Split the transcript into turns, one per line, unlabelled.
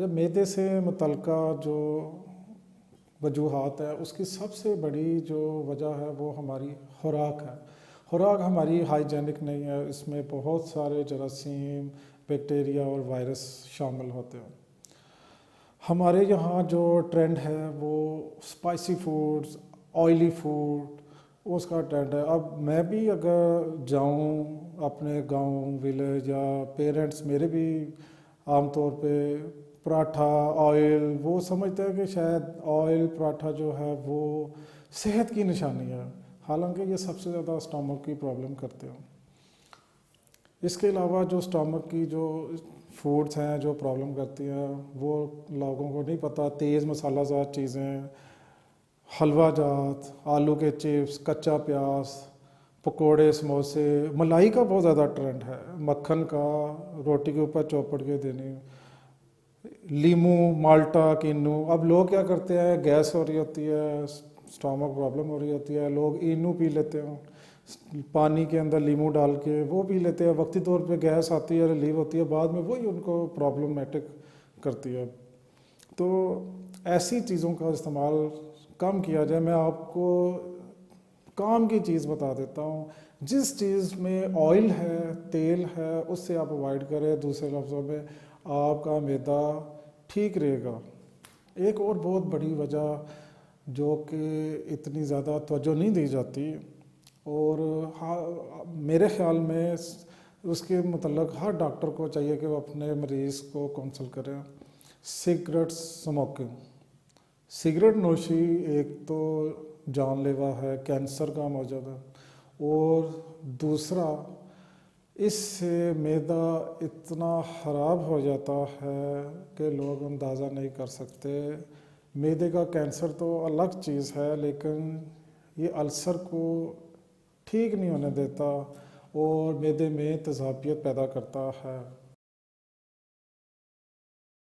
معدے سے متعلقہ جو وجوہات ہے اس کی سب سے بڑی جو وجہ ہے وہ ہماری خوراک ہے. خوراک ہماری ہائیجینک نہیں ہے، اس میں بہت سارے جراثیم، بیکٹیریا اور وائرس شامل ہوتے ہیں. ہمارے یہاں جو ٹرینڈ ہے وہ اسپائسی فوڈز، آئلی فوڈ، اس کا ٹرینڈ ہے. اب میں بھی اگر جاؤں اپنے گاؤں ولیج، یا پیرنٹس میرے بھی عام طور پہ پراٹھا آئل، وہ سمجھتے ہیں کہ شاید آئل پراٹھا جو ہے وہ صحت کی نشانی ہے، حالانکہ یہ سب سے زیادہ اسٹامک کی پرابلم کرتے ہیں. اس کے علاوہ جو اسٹامک کی جو فوڈس ہیں جو پرابلم کرتی ہیں وہ لوگوں کو نہیں پتہ. تیز مسالہ زار چیزیں، حلوہ جات، آلو کے چپس، کچا پیاز، پکوڑے، سموسے، ملائی کا بہت زیادہ ٹرینڈ ہے، مکھن کا روٹی کے اوپر چوپڑ کے دینی، لیمو، مالٹا، کینو. اب لوگ کیا کرتے ہیں، گیس ہو رہی ہوتی ہے، اسٹامک پرابلم ہو رہی ہوتی ہے، لوگ اینو پی لیتے ہیں پانی کے اندر لیمو ڈال کے، وہ پی لیتے ہیں. وقتی طور پہ گیس آتی ہے، ریلیو ہوتی ہے، بعد میں وہی ان کو پرابلمیٹک کرتی ہے. تو ایسی چیزوں کا استعمال کم کیا جائے. میں آپ کو کام کی چیز بتا دیتا ہوں. جس چیز میں آئل ہے، تیل ہے، اس سے آپ اوائڈ کریں. دوسرے لفظوں میں آپ کا معدہ ٹھیک رہے گا. ایک اور بہت بڑی وجہ جو کہ اتنی زیادہ توجہ نہیں دی جاتی، اور میرے خیال میں اس کے متعلق ہر ڈاکٹر کو چاہیے کہ وہ اپنے مریض کو کونسل کریں، سگریٹ اسموکنگ. سگریٹ نوشی ایک تو جان لیوا ہے، کینسر کا موجب ہے، اور دوسرا اس سے معدہ اتنا خراب ہو جاتا ہے کہ لوگ اندازہ نہیں کر سکتے. معدے کا کینسر تو الگ چیز ہے، لیکن یہ السر کو ٹھیک نہیں ہونے دیتا اور معدے میں تیزابیت پیدا کرتا ہے.